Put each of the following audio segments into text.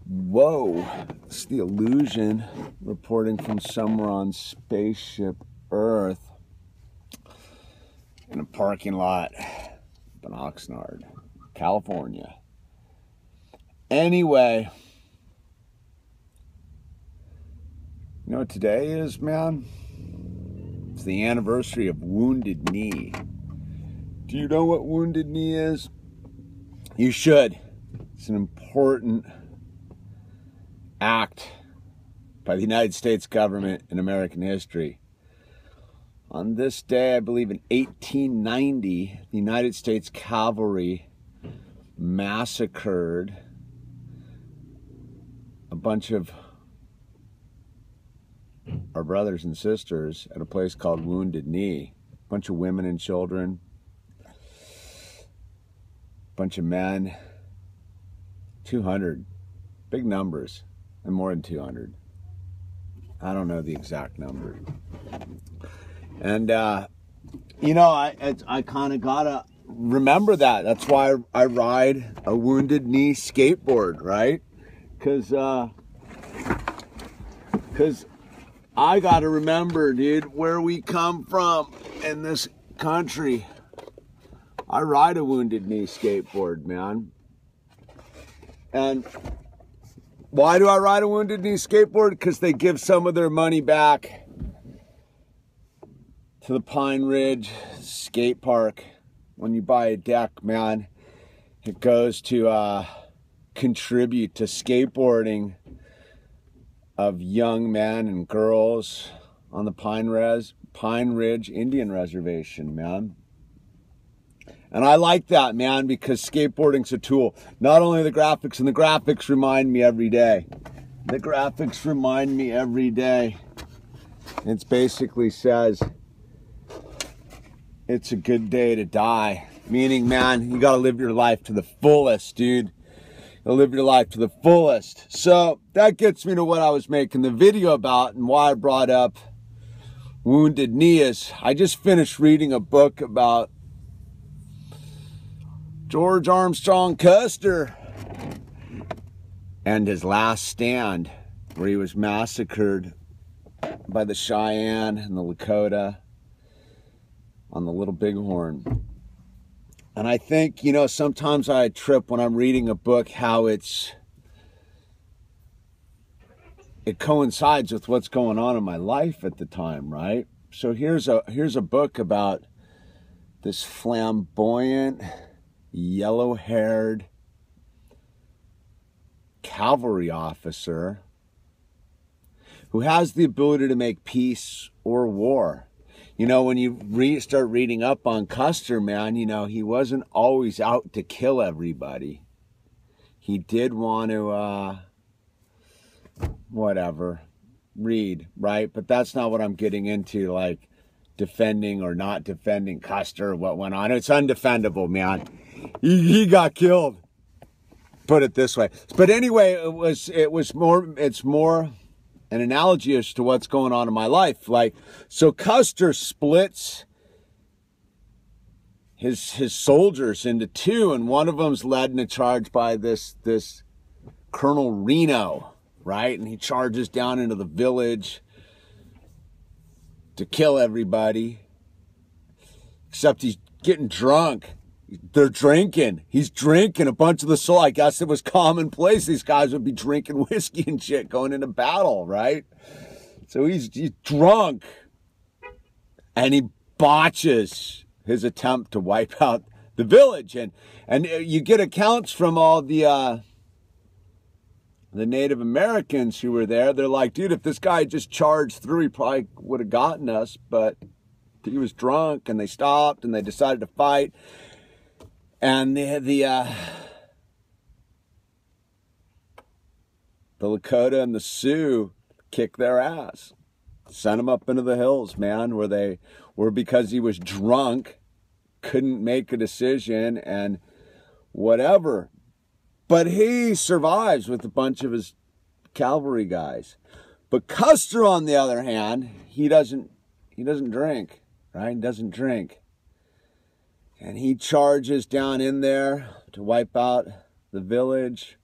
Whoa, it's the Illusion reporting from somewhere on Spaceship Earth in a parking lot in Oxnard, California. Anyway, you know what today is, man? It's the anniversary of Wounded Knee. Do you know what Wounded Knee is? You should. It's an important act by the United States government in American history. On this day, I believe in 1890, the United States cavalry massacred a bunch of our brothers and sisters at a place called Wounded Knee. A bunch of women and children, a bunch of men, 200, big numbers. And more than 200. I don't know the exact number. And, you know, I kind of got to remember that. That's why I ride a Wounded Knee skateboard, right? Because I got to remember, dude, where we come from in this country. I ride a Wounded Knee skateboard, man. And why do I ride a Wounded Knee skateboard? Because they give some of their money back to the Pine Ridge skate park. When you buy a deck, man, it goes to contribute to skateboarding of young men and girls on the Pine Ridge Indian Reservation, man. And I like that, man, because skateboarding's a tool. Not only the graphics, and the graphics remind me every day. The graphics remind me every day. It basically says, it's a good day to die. Meaning, man, you gotta live your life to the fullest, dude. You gotta live your life to the fullest. So, that gets me to what I was making the video about and why I brought up Wounded Knee is, I just finished reading a book about George Armstrong Custer and his last stand, where he was massacred by the Cheyenne and the Lakota on the Little Bighorn. And I think, you know, sometimes I trip when I'm reading a book how it coincides with what's going on in my life at the time, right? So here's a book about this flamboyant, yellow-haired cavalry officer who has the ability to make peace or war. You know, when you start reading up on Custer, man, you know, he wasn't always out to kill everybody. He did want to, read, right? But that's not what I'm getting into, like, defending or not defending Custer, what went on. It's undefendable, man. He got killed. Put it this way. But anyway, it's more an analogy as to what's going on in my life. Like, so Custer splits his soldiers into two, and one of them's led in a charge by this Colonel Reno, right? And he charges down into the village to kill everybody, except he's getting drunk. They're drinking. He's drinking a bunch of the soul. I guess it was commonplace. These guys would be drinking whiskey and shit going into battle, right? So he's drunk, and he botches his attempt to wipe out the village. And you get accounts from all the Native Americans who were there. They're like, dude, if this guy just charged through, he probably would have gotten us. But he was drunk, and they stopped, and they decided to fight. And the Lakota and the Sioux kicked their ass. Sent him up into the hills, man, where they were, because he was drunk, couldn't make a decision, and whatever. But he survives with a bunch of his cavalry guys. But Custer, on the other hand, he doesn't drink, right? He doesn't drink. And he charges down in there to wipe out the village.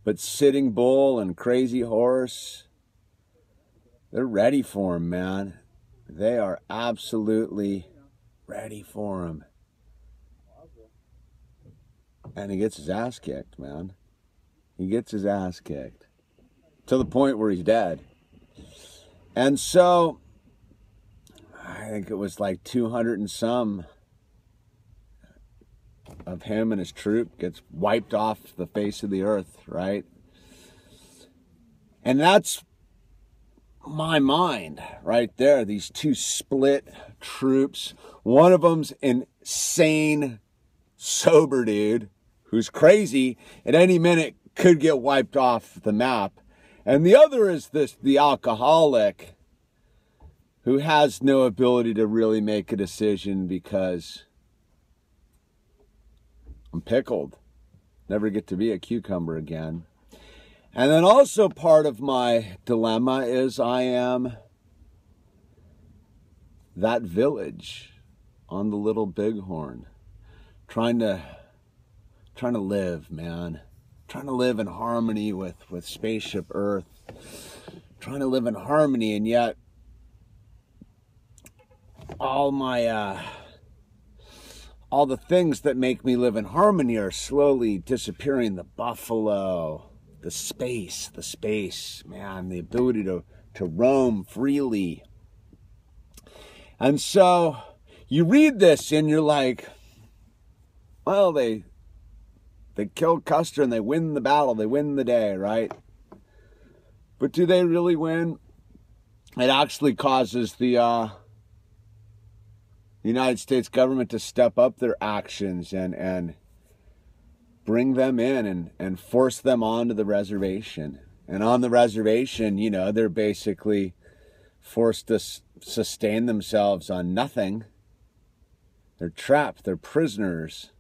But Sitting Bull and Crazy Horse, they're ready for him, man. They are absolutely ready for him. And he gets his ass kicked, man. He gets his ass kicked. To the point where he's dead. And so, I think it was like 200 and some of him and his troop gets wiped off the face of the earth, right? And that's my mind right there. These two split troops. One of them's insane, sober dude who's crazy at any minute could get wiped off the map. And the other is the alcoholic who has no ability to really make a decision because I'm pickled. Never get to be a cucumber again. And then also part of my dilemma is I am that village on the Little Bighorn, trying to live, man. Trying to live in harmony with Spaceship Earth. Trying to live in harmony, and yet all the things that make me live in harmony are slowly disappearing. The buffalo, the space, man, the ability to roam freely. And so you read this and you're like, well, they kill Custer and they win the battle, they win the day, right? But do they really win? It actually causes the United States government to step up their actions and bring them in and force them onto the reservation. And on the reservation, you know, they're basically forced to sustain themselves on nothing. They're trapped, they're prisoners.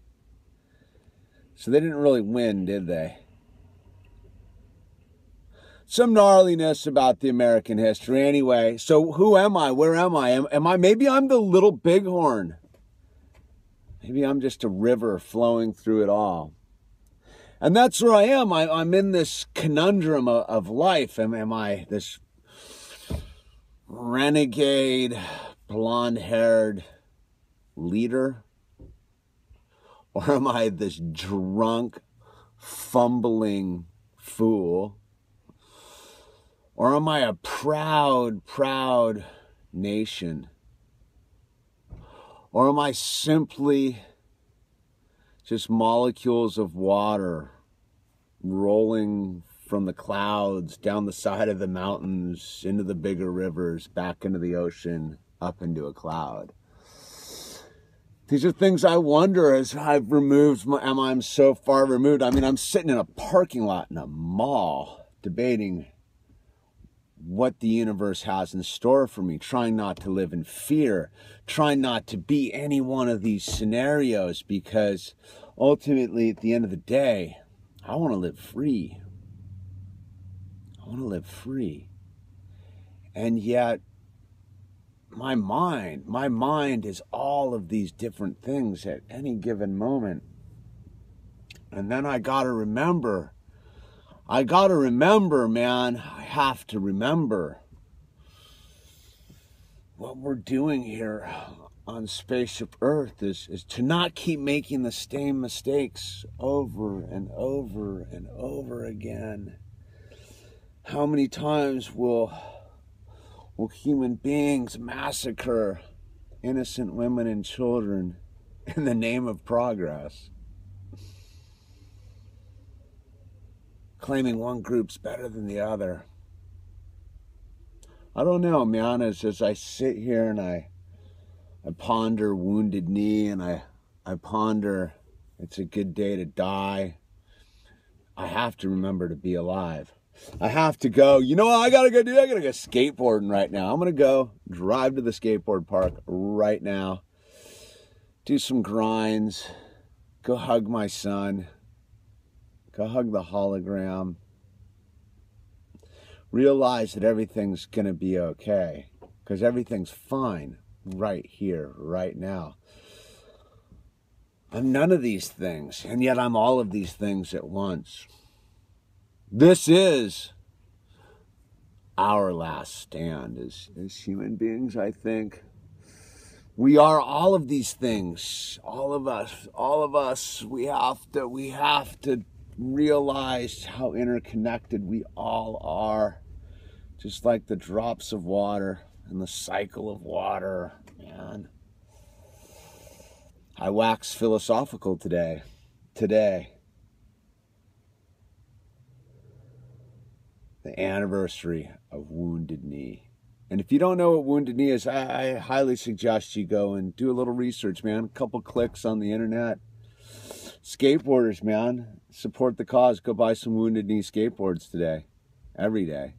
So they didn't really win, did they? Some gnarliness about the American history. Anyway, so who am I? Where am I? Maybe I'm the Little Bighorn. Maybe I'm just a river flowing through it all. And that's where I am. I'm in this conundrum of life. Am I this renegade, blonde-haired leader? Or am I this drunk, fumbling fool? Or am I a proud, proud nation? Or am I simply just molecules of water rolling from the clouds, down the side of the mountains, into the bigger rivers, back into the ocean, up into a cloud? These are things I wonder as I've removed, I'm so far removed. I mean, I'm sitting in a parking lot in a mall debating what the universe has in store for me, trying not to live in fear, trying not to be any one of these scenarios, because ultimately, at the end of the day, I want to live free. I want to live free. And yet, my mind is all of these different things at any given moment. And then I gotta remember, man, I have to remember what we're doing here on Spaceship Earth is to not keep making the same mistakes over and over and over again. How many times will human beings massacre innocent women and children in the name of progress? Claiming one group's better than the other. I don't know, man, as I sit here and I ponder Wounded Knee, and I ponder it's a good day to die, I have to remember to be alive. I have to go, you know what I gotta go do? I gotta go skateboarding right now. I'm gonna go drive to the skateboard park right now, do some grinds, go hug my son, go hug the hologram, realize that everything's gonna be okay, because everything's fine right here, right now. I'm none of these things, and yet I'm all of these things at once. This is our last stand as human beings, I think. We are all of these things. All of us. We have to realize how interconnected we all are. Just like the drops of water and the cycle of water, man. I wax philosophical today. The anniversary of Wounded Knee. And if you don't know what Wounded Knee is, I highly suggest you go and do a little research, man. A couple clicks on the internet. Skateboarders, man, support the cause. Go buy some Wounded Knee skateboards today, every day.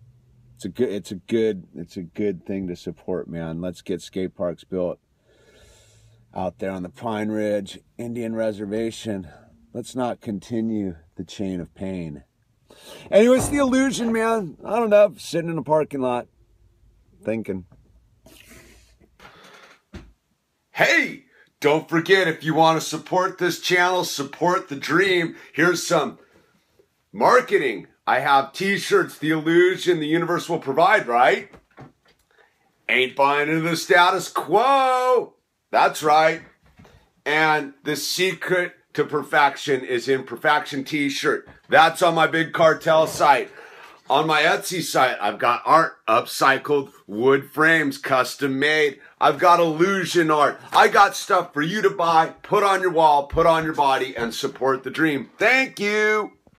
It's a good thing to support, man. Let's get skate parks built out there on the Pine Ridge Indian Reservation. Let's not continue the chain of pain. Anyway, it's the illusion, man. I don't know, sitting in a parking lot, thinking. Hey, don't forget, if you want to support this channel, support the dream, here's some marketing. I have t-shirts, the illusion, the universe will provide, right? Ain't buying into the status quo. That's right. And the secret to perfection is imperfection t-shirt. That's on my Big Cartel site. On my Etsy site, I've got art, upcycled wood frames, custom made. I've got illusion art. I got stuff for you to buy, put on your wall, put on your body, and support the dream. Thank you.